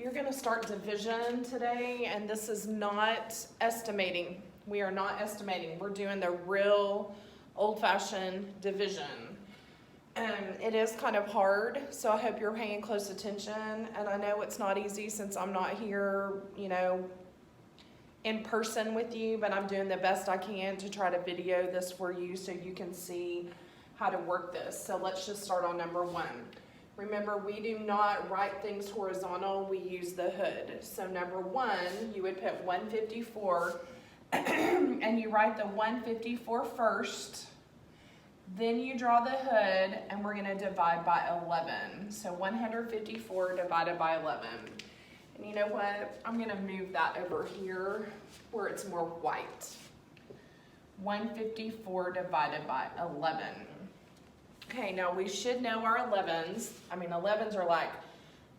You're going to start division today, and this is not estimating. We are not estimating. We're doing the real old-fashioned division. It is kind of hard, so I hope you're paying close attention. And I know it's not easy since I'm not here, in person with you, but I'm doing the best I can to try to video this for you so you can see how to work this. So let's just start on number 1. Remember, we do not write things horizontal, we use the hood. So number 1, you would put 154, and you write the 154 first. Then you draw the hood, and we're gonna divide by 11. So 154 divided by 11. And you know what? I'm gonna move that over here where it's more white. 154 divided by 11. Okay, now we should know our 11s. I mean, 11s are like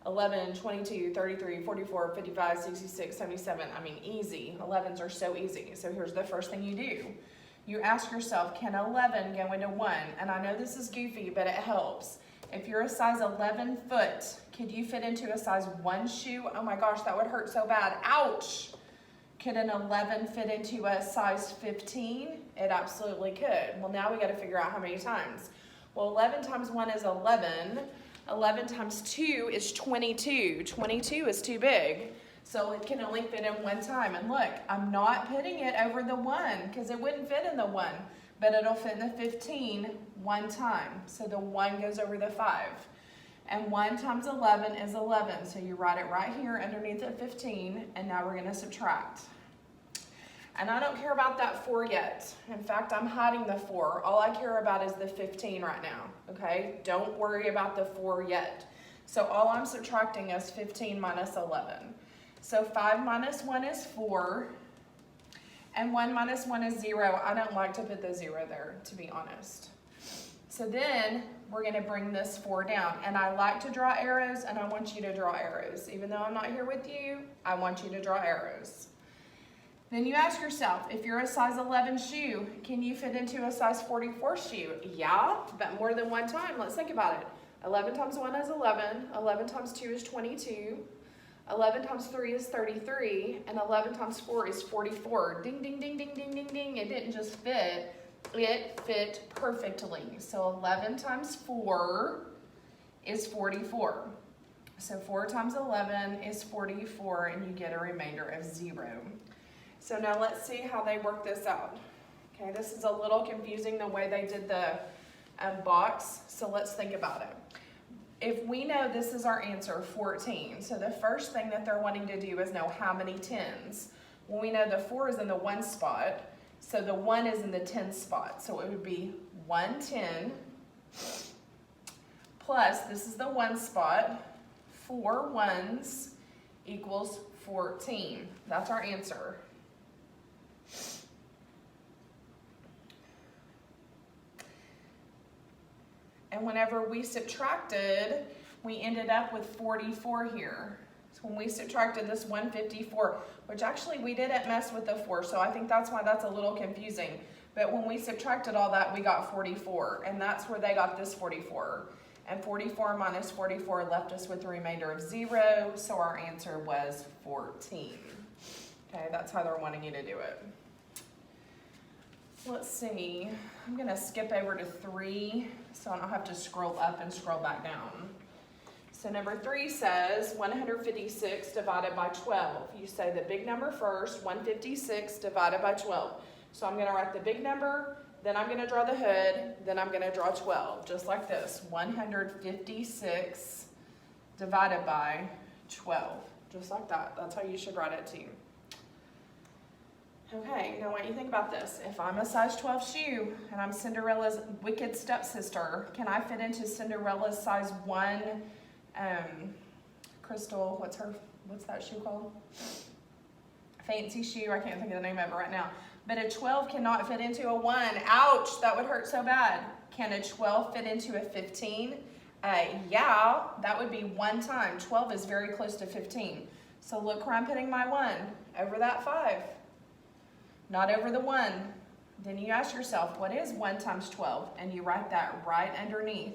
11, 22, 33, 44, 55, 66, 77. I mean, easy. 11s are so easy. So here's the first thing you do. You ask yourself, can 11 go into 1? And I know this is goofy, but it helps. If you're a size 11 foot, could you fit into a size 1 shoe? Oh my gosh, that would hurt so bad. Ouch! Could an 11 fit into a size 15? It absolutely could. Well, now we got to figure out how many times. Well, 11 times 1 is 11. 11 times 2 is 22. 22 is too big. So it can only fit in 1 time. And look, I'm not putting it over the 1 because it wouldn't fit in the 1. But it'll fit in the 15 1 time. So the 1 goes over the 5. And 1 times 11 is 11. So you write it right here underneath the 15. And now we're going to subtract. And I don't care about that 4 yet. In fact, I'm hiding the 4. All I care about is the 15 right now, okay? Don't worry about the 4 yet. So all I'm subtracting is 15 minus 11. So 5 minus 1 is 4, and 1 minus 1 is 0. I don't like to put the 0 there, to be honest. So then we're going to bring this 4 down. And I like to draw arrows, and I want you to draw arrows. Even though I'm not here with you, I want you to draw arrows. Then you ask yourself, if you're a size 11 shoe, can you fit into a size 44 shoe? Yeah, but more than 1 time. Let's think about it. 11 times 1 is 11. 11 times 2 is 22. 11 times 3 is 33. And 11 times 4 is 44. Ding, ding, ding, ding, ding, ding, ding. It didn't just fit. It fit perfectly. So 11 times 4 is 44. So 4 times 11 is 44, and you get a remainder of 0. So now let's see how they work this out. Okay, this is a little confusing the way they did the box, so let's think about it. If we know this is our answer, 14, so the first thing that they're wanting to do is know how many 10s. Well, we know the 4 is in the 1 spot, so the 1 is in the 10 spot, so it would be 1 10 plus, this is the 1 spot, 4 1s equals 14. That's our answer. And whenever we subtracted, we ended up with 44 here. So when we subtracted this 154, which actually we didn't mess with the 4, so I think that's why that's a little confusing. But when we subtracted all that, we got 44, and that's where they got this 44. And 44 minus 44 left us with a remainder of 0, so our answer was 14. Okay, that's how they're wanting you to do it. Let's see, I'm gonna skip over to 3 so I don't have to scroll up and scroll back down. So number 3 says 156 divided by 12. You say the big number first, 156 divided by 12. So I'm gonna write the big number, then I'm gonna draw the hood, then I'm gonna draw 12, just like this. 156 divided by 12, just like that. That's how you should write it too. Okay, now what do you think about this? If I'm a size 12 shoe and I'm Cinderella's wicked stepsister, can I fit into Cinderella's size 1 Crystal, what's that shoe called? Fancy shoe, I can't think of the name of it right now. But a 12 cannot fit into a 1. Ouch, that would hurt so bad. Can a 12 fit into a 15? Yeah, that would be 1 time. 12 is very close to 15. So look where I'm putting my 1, over that 5. Not over the 1. Then you ask yourself, what is 1 times 12? And you write that right underneath.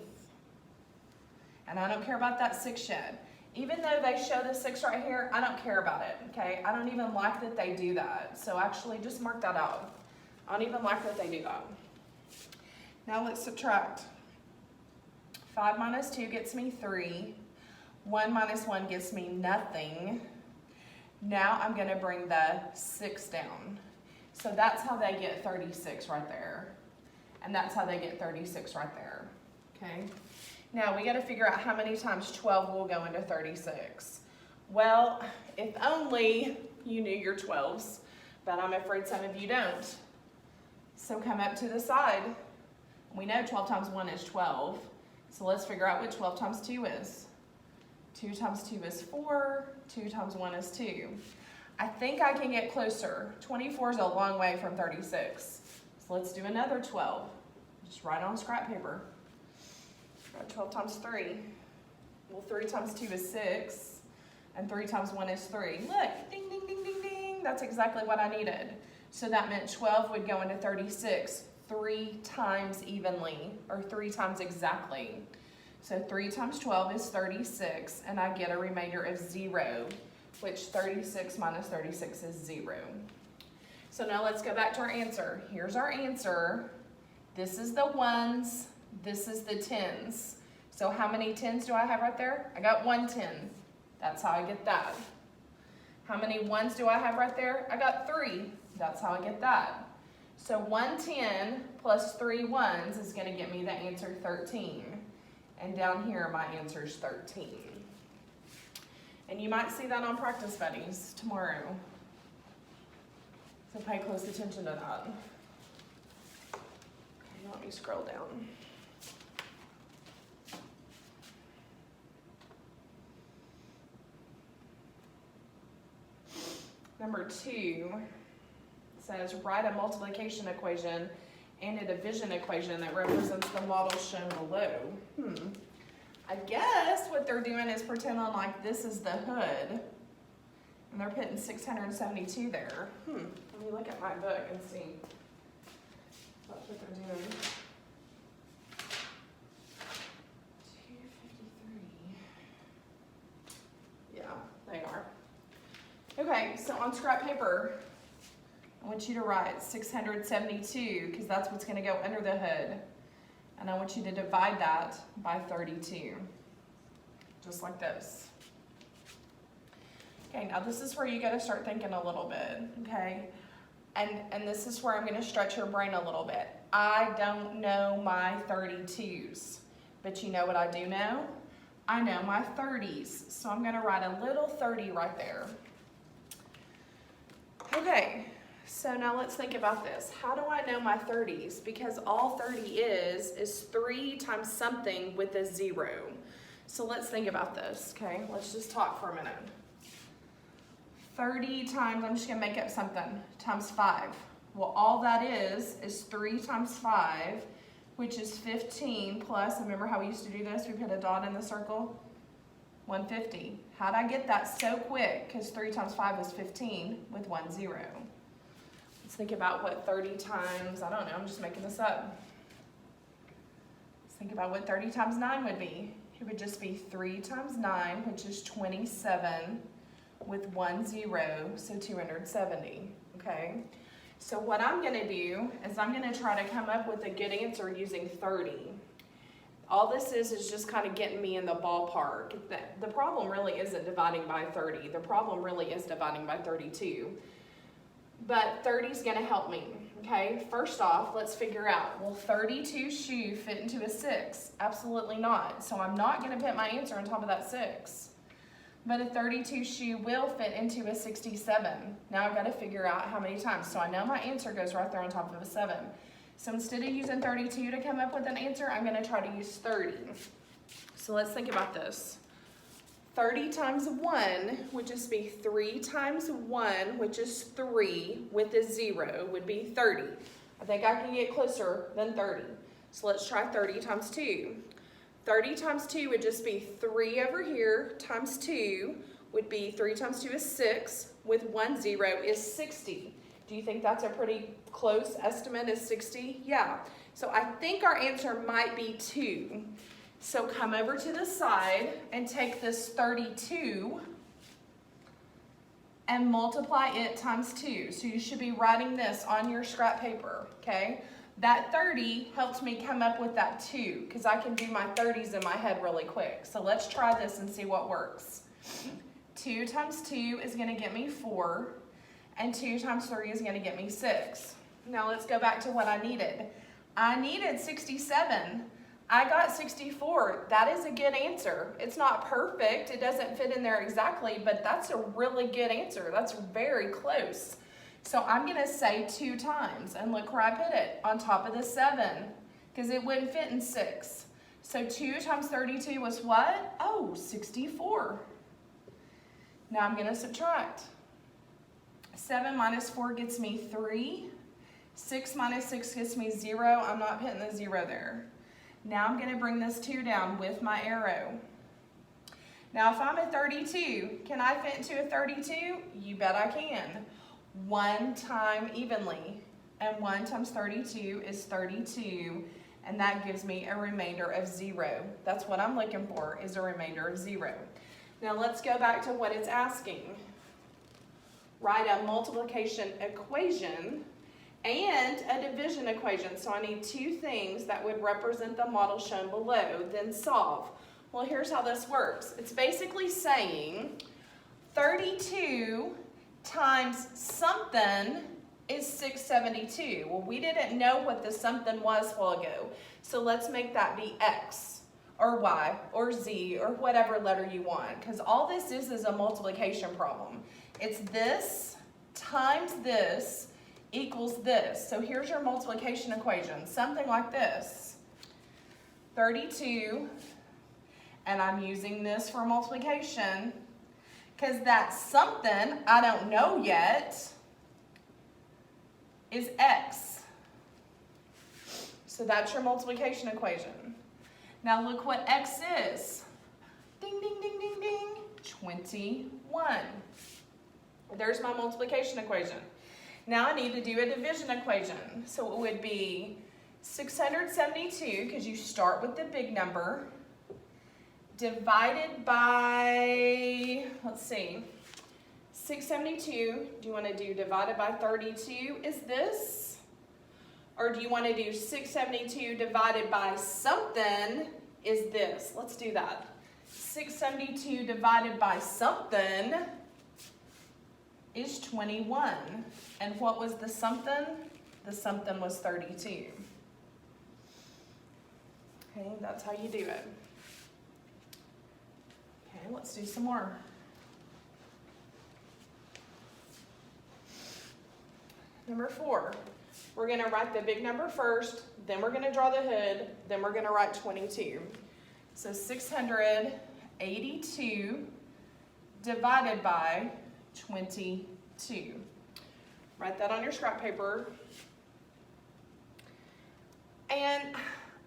And I don't care about that 6 yet. Even though they show the 6 right here, I don't care about it, okay? I don't even like that they do that. So actually, just mark that out. I don't even like that they do that. Now let's subtract. 5 minus 2 gets me 3. 1 minus 1 gives me nothing. Now I'm going to bring the 6 down. So that's how they get 36 right there. And that's how they get 36 right there, okay? Now we got to figure out how many times 12 will go into 36. Well, if only you knew your 12s, but I'm afraid some of you don't. So come up to the side. We know 12 times 1 is 12. So let's figure out what 12 times 2 is. 2 times 2 is 4. 2 times 1 is 2. I think I can get closer. 24 is a long way from 36. So let's do another 12. Just write on scrap paper. 12 times 3. Well, 3 times 2 is 6. And 3 times 1 is 3. Look, ding, ding, ding, ding, ding. That's exactly what I needed. So that meant 12 would go into 36 3 times evenly, or 3 times exactly. So 3 times 12 is 36, and I get a remainder of 0, which 36 minus 36 is 0. So now let's go back to our answer. Here's our answer. This is the 1s, this is the 10s. So how many 10s do I have right there? I got 1 10. That's how I get that. How many 1s do I have right there? I got 3. That's how I get that. So 110 plus 3 1s is going to get me the answer 13. And down here, my answer is 13. And you might see that on practice buddies tomorrow. So pay close attention to that. Okay, let me scroll down. Number 2 says write a multiplication equation and a division equation that represents the model shown below. I guess what they're doing is pretending like this is the hood, and they're putting 672 there. Let me look at my book and see if that's what they're doing. 253. Yeah, they are. Okay, so on scrap paper, I want you to write 672 because that's what's going to go under the hood. And I want you to divide that by 32, just like this. Okay, now this is where you got to start thinking a little bit, okay? And this is where I'm going to stretch your brain a little bit. I don't know my 32s, but you know what I do know? I know my 30s, so I'm going to write a little 30 right there. Okay. So now let's think about this. How do I know my 30s? Because all 30 is 3 times something with a 0. So let's think about this, okay? Let's just talk for a minute. 30 times, I'm just going to make up something, times 5. Well, all that is 3 times 5, which is 15 plus, remember how we used to do this? We put a dot in the circle. 150. How'd I get that so quick? Because 3 times 5 is 15 with 1 0. Let's think about what 30 times, I don't know, I'm just making this up. Let's think about what 30 times 9 would be. It would just be 3 times 9, which is 27, with 1 0, so 270, okay? So what I'm going to do is I'm going to try to come up with a good answer using 30. All this is just kind of getting me in the ballpark. The problem really isn't dividing by 30. The problem really is dividing by 32. But 30 is going to help me, okay? First off, let's figure out, will 32 shoe fit into a 6? Absolutely not. So I'm not going to put my answer on top of that 6. But a 32 shoe will fit into a 67. Now I've got to figure out how many times. So I know my answer goes right there on top of a 7. So instead of using 32 to come up with an answer, I'm going to try to use 30. So let's think about this. 30 times 1 would just be 3 times 1, which is 3, with a 0, would be 30. I think I can get closer than 30. So let's try 30 times 2. 30 times 2 would just be 3 over here times 2 would be 3 times 2 is 6, with 1 0 is 60. Do you think that's a pretty close estimate, is 60? Yeah. So I think our answer might be 2. So come over to the side and take this 32 and multiply it times 2. So you should be writing this on your scrap paper, okay? That 30 helps me come up with that 2 because I can do my 30s in my head really quick. So let's try this and see what works. 2 times 2 is going to get me 4, and 2 times 3 is going to get me 6. Now let's go back to what I needed. I needed 67. I got 64. That is a good answer. It's not perfect. It doesn't fit in there exactly, but that's a really good answer. That's very close. So I'm going to say 2 times, and look where I put it, on top of the 7, because it wouldn't fit in 6. So 2 times 32 was what? Oh, 64. Now I'm going to subtract. 7 minus 4 gets me 3. 6 minus 6 gets me 0. I'm not putting the 0 there. Now I'm going to bring this 2 down with my arrow. Now if I'm a 32, can I fit into a 32? You bet I can. 1 time evenly, and 1 times 32 is 32, and that gives me a remainder of 0. That's what I'm looking for, is a remainder of 0. Now let's go back to what it's asking. Write a multiplication equation and a division equation. So I need 2 things that would represent the model shown below, then solve. Well, here's how this works. It's basically saying 32 times something is 672. Well, we didn't know what the something was a while ago. So let's make that be X or Y or Z or whatever letter you want, because all this is a multiplication problem. It's this times this equals this. So here's your multiplication equation, something like this. 32, and I'm using this for multiplication because that something I don't know yet is X. So that's your multiplication equation. Now look what X is. Ding, ding, ding, ding, ding. 21. There's my multiplication equation. Now I need to do a division equation. So it would be 672, because you start with the big number, divided by, let's see, 672, do you want to do divided by 32 is this? Or do you want to do 672 divided by something is this? Let's do that. 672 divided by something is 21. And what was the something? The something was 32. Okay, that's how you do it. Okay, let's do some more. Number 4, we're going to write the big number first, then we're going to draw the hood, then we're going to write 22. So 682 divided by 22. Write that on your scrap paper. And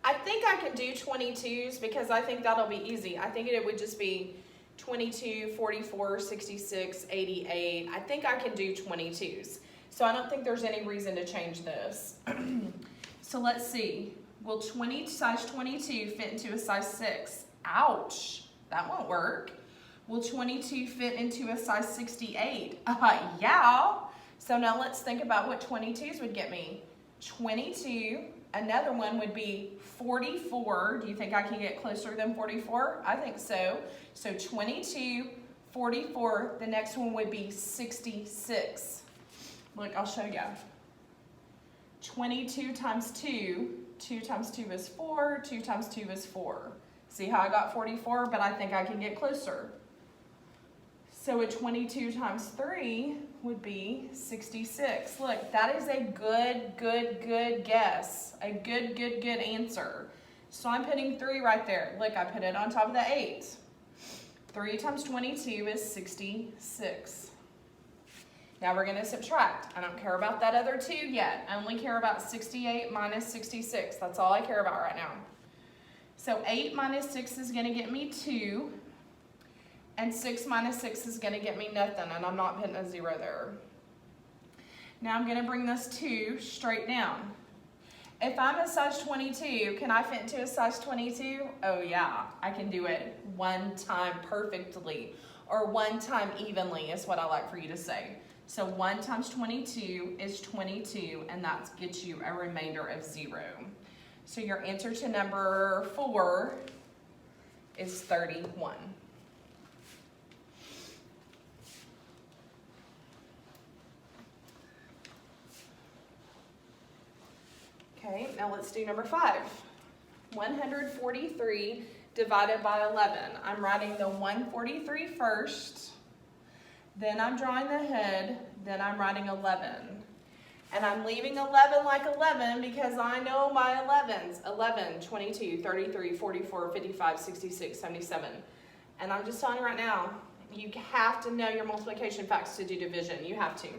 I think I can do 22s because I think that'll be easy. I think it would just be 22, 44, 66, 88. I think I can do 22s. So I don't think there's any reason to change this. So let's see. Will size 22 fit into a size 6? Ouch, that won't work. Will 22 fit into a size 68? Yeah. So now let's think about what 22s would get me. 22, another one would be 44. Do you think I can get closer than 44? I think so. So 22, 44, the next one would be 66. Look, I'll show you. 22 times 2, 2 times 2 is 4, 2 times 2 is 4. See how I got 44, but I think I can get closer. So a 22 times 3 would be 66. Look, that is a good guess. A good answer. So I'm putting 3 right there. Look, I put it on top of the 8. 3 times 22 is 66. Now we're going to subtract. I don't care about that other 2 yet. I only care about 68 minus 66. That's all I care about right now. So 8 minus 6 is going to get me 2. And 6 minus 6 is going to get me nothing. And I'm not putting a 0 there. Now I'm going to bring this 2 straight down. If I'm a size 22, can I fit into a size 22? Oh yeah, I can do it one time perfectly, or one time evenly is what I like for you to say. So 1 times 22 is 22, and that gets you a remainder of 0. So your answer to number 4 is 31. Okay, now let's do number 5. 143 divided by 11. I'm writing the 143 first, then I'm drawing the head, then I'm writing 11. And I'm leaving 11 like 11 because I know my 11s. 11, 22, 33, 44, 55, 66, 77. And I'm just telling you right now, you have to know your multiplication facts to do division. You have to.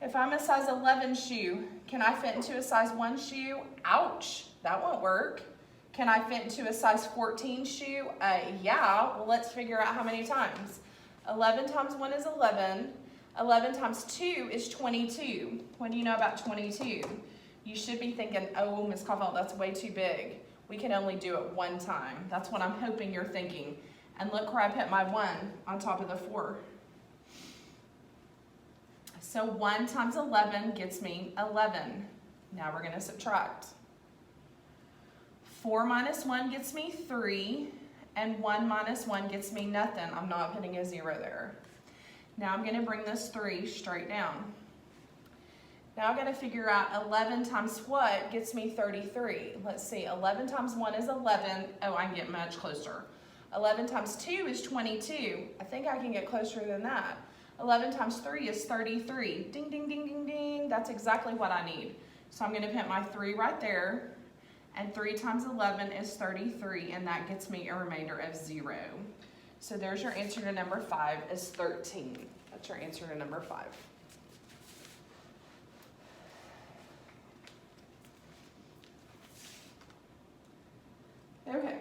If I'm a size 11 shoe, can I fit into a size 1 shoe? Ouch, that won't work. Can I fit into a size 14 shoe? Yeah, well let's figure out how many times. 11 times 1 is 11. 11 times 2 is 22. What do you know about 22? You should be thinking, oh, Ms. Caulfield, that's way too big. We can only do it one time. That's what I'm hoping you're thinking. And look where I put my 1 on top of the 4. So 1 times 11 gets me 11. Now we're going to subtract. 4 minus 1 gets me 3, and 1 minus 1 gets me nothing. I'm not putting a 0 there. Now I'm going to bring this 3 straight down. Now I'm going to figure out 11 times what gets me 33. Let's see, 11 times 1 is 11. Oh, I can get much closer. 11 times 2 is 22. I think I can get closer than that. 11 times 3 is 33. Ding, ding, ding, ding, ding. That's exactly what I need. So I'm going to put my 3 right there. And 3 times 11 is 33, and that gets me a remainder of 0. So there's your answer to number 5 is 13. That's your answer to number 5. Okay.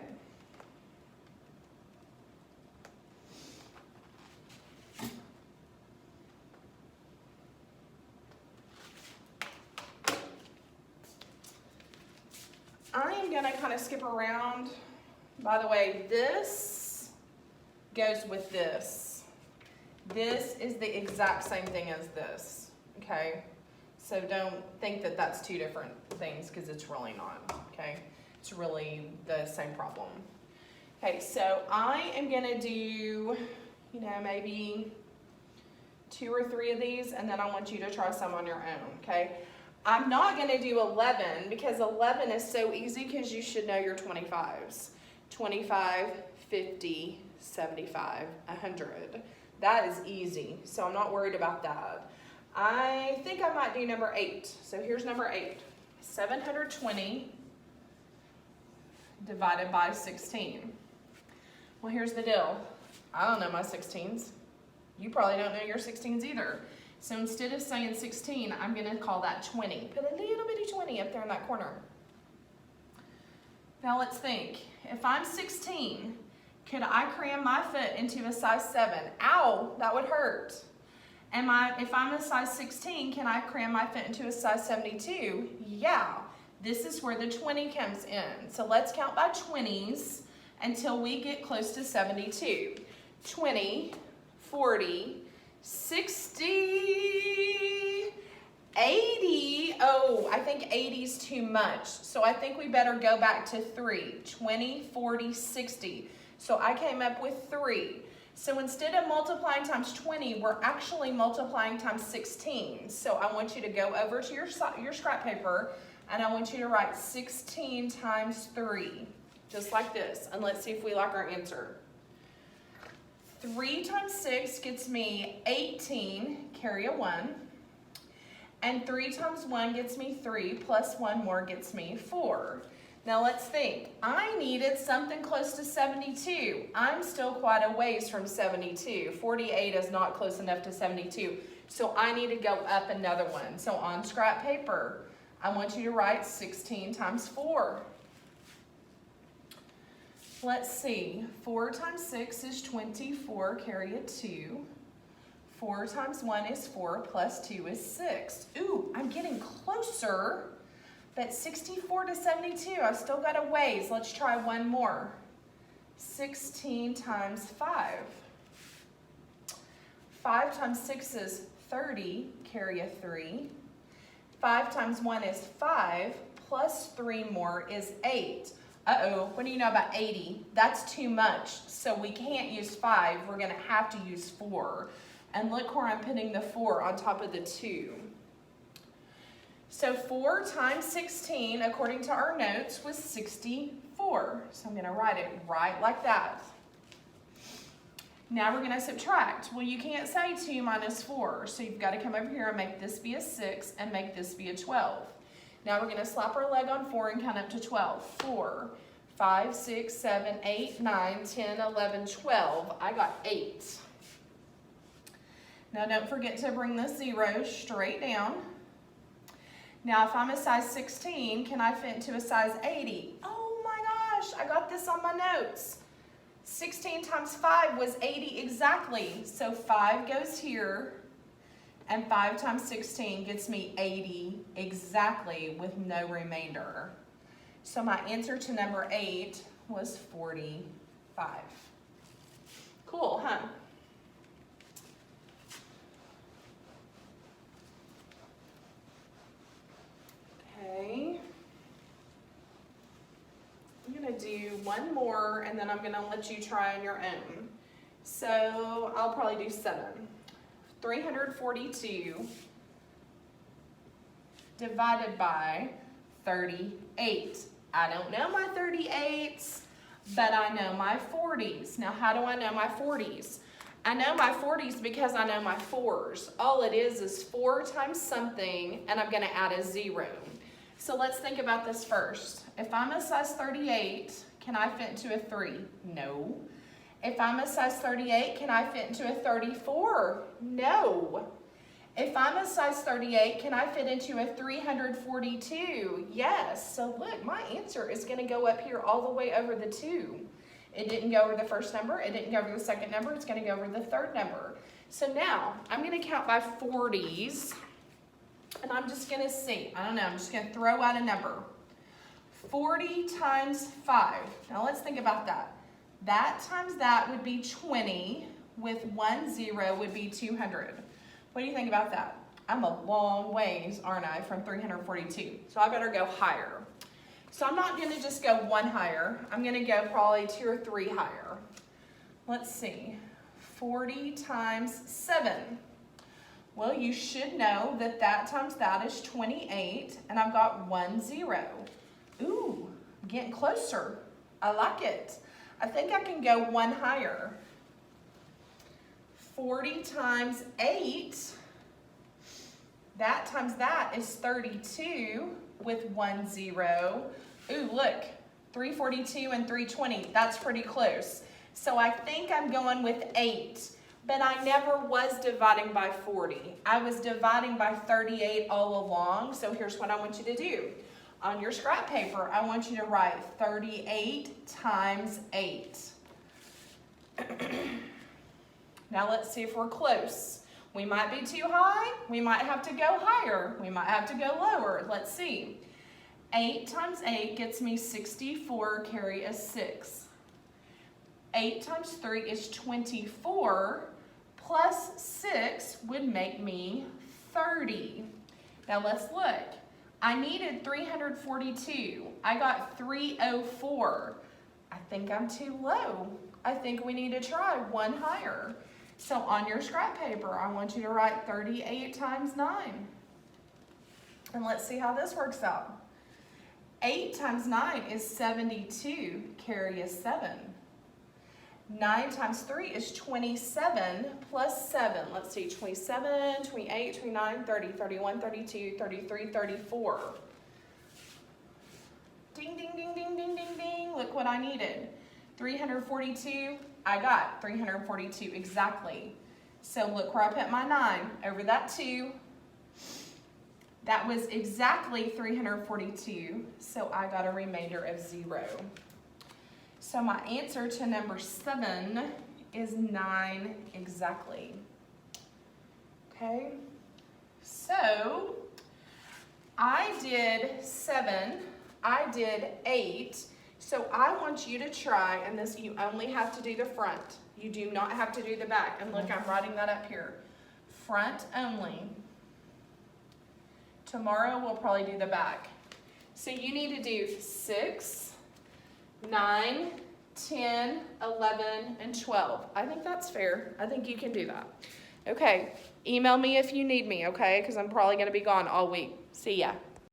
I am going to kind of skip around. By the way, this goes with this. This is the exact same thing as this, okay? So don't think that that's 2 different things because it's really not, okay? It's really the same problem. Okay, so I am going to do, maybe 2 or 3 of these, and then I want you to try some on your own, okay? I'm not going to do 11 because 11 is so easy because you should know your 25s. 25, 50, 75, 100. That is easy, so I'm not worried about that. I think I might do number 8. So here's number 8. 720 divided by 16. Well, here's the deal. I don't know my 16s. You probably don't know your 16s either. So instead of saying 16, I'm going to call that 20. Put a little bitty 20 up there in that corner. Now let's think. If I'm 16, could I cram my foot into a size 7? Ow, that would hurt. If I'm a size 16, can I cram my foot into a size 72? Yeah. This is where the 20 comes in. So let's count by 20s until we get close to 72. 20, 40, 60, 80. Oh, I think 80 is too much. So I think we better go back to 3. 20, 40, 60. So I came up with 3. So instead of multiplying times 20, we're actually multiplying times 16. So I want you to go over to your scrap paper, and I want you to write 16 times 3, just like this. And let's see if we like our answer. 3 times 6 gets me 18, carry a 1. And 3 times 1 gets me 3, plus 1 more gets me 4. Now let's think. I needed something close to 72. I'm still quite a ways from 72. 48 is not close enough to 72. So I need to go up another one. So on scrap paper, I want you to write 16 times 4. Let's see. 4 times 6 is 24, carry a 2. 4 times 1 is 4, plus 2 is 6. Ooh, I'm getting closer. But 64 to 72, I still got a ways. Let's try one more. 16 times 5. 5 times 6 is 30, carry a 3. 5 times 1 is 5, plus 3 more is 8. Uh-oh, what do you know about 80? That's too much, so we can't use 5. We're going to have to use 4. And look where I'm putting the 4 on top of the 2. So 4 times 16, according to our notes, was 64. So I'm going to write it right like that. Now we're going to subtract. Well, you can't say 2 minus 4, so you've got to come over here and make this be a 6 and make this be a 12. Now we're going to slap our leg on 4 and count up to 12. 4, 5, 6, 7, 8, 9, 10, 11, 12. I got 8. Now don't forget to bring the 0 straight down. Now if I'm a size 16, can I fit into a size 80? Oh my gosh, I got this on my notes. 16 times 5 was 80 exactly. So 5 goes here, and 5 times 16 gets me 80 exactly with no remainder. So my answer to number 8 was 45. Cool, huh? Okay. I'm going to do one more, and then I'm going to let you try on your own. So I'll probably do 7. 342 divided by 38. I don't know my 38s, but I know my 40s. Now, how do I know my 40s? I know my 40s because I know my 4s. All it is 4 times something, and I'm going to add a 0. So let's think about this first. If I'm a size 38, can I fit into a 3? No. If I'm a size 38, can I fit into a 34? No. If I'm a size 38, can I fit into a 342? Yes. So look, my answer is going to go up here all the way over the 2. It didn't go over the first number. It didn't go over the second number. It's going to go over the third number. So now I'm going to count by 40s. And I'm just going to see. I don't know. I'm just going to throw out a number. 40 times 5. Now let's think about that. That times that would be 20. With 1 0 would be 200. What do you think about that? I'm a long ways, aren't I, from 342. So I better go higher. So I'm not going to just go 1 higher. I'm going to go probably 2 or 3 higher. Let's see. 40 times 7. Well, you should know that that times that is 28, and I've got 1 0. Ooh, getting closer. I like it. I think I can go 1 higher. 40 times 8, that times that is 32 with 1 0. Ooh, look, 342 and 320, that's pretty close. So I think I'm going with 8. But I never was dividing by 40. I was dividing by 38 all along. So here's what I want you to do. On your scrap paper, I want you to write 38 times 8. Now let's see if we're close. We might be too high. We might have to go higher. We might have to go lower. Let's see. 8 times 8 gets me 64, carry a 6. 8 times 3 is 24, plus 6 would make me 30. Now let's look. I needed 342. I got 304. I think I'm too low. I think we need to try 1 higher. So on your scrap paper, I want you to write 38 times 9. And let's see how this works out. 8 times 9 is 72, carry a 7. 9 times 3 is 27 plus 7. Let's see, 27, 28, 29, 30, 31, 32, 33, 34. Ding, ding, ding, ding, ding, ding, ding. Look what I needed. 342, I got 342 exactly. So look where I put my 9, over that 2. That was exactly 342, so I got a remainder of 0. So my answer to number 7 is 9 exactly. Okay, so I did 7, I did 8, so I want you to try, and this, you only have to do the front. You do not have to do the back. And look, I'm writing that up here. Front only. Tomorrow we'll probably do the back. So you need to do 6, 9, 10, 11, and 12. I think that's fair. I think you can do that. Okay, email me if you need me, okay? Because I'm probably going to be gone all week. See ya.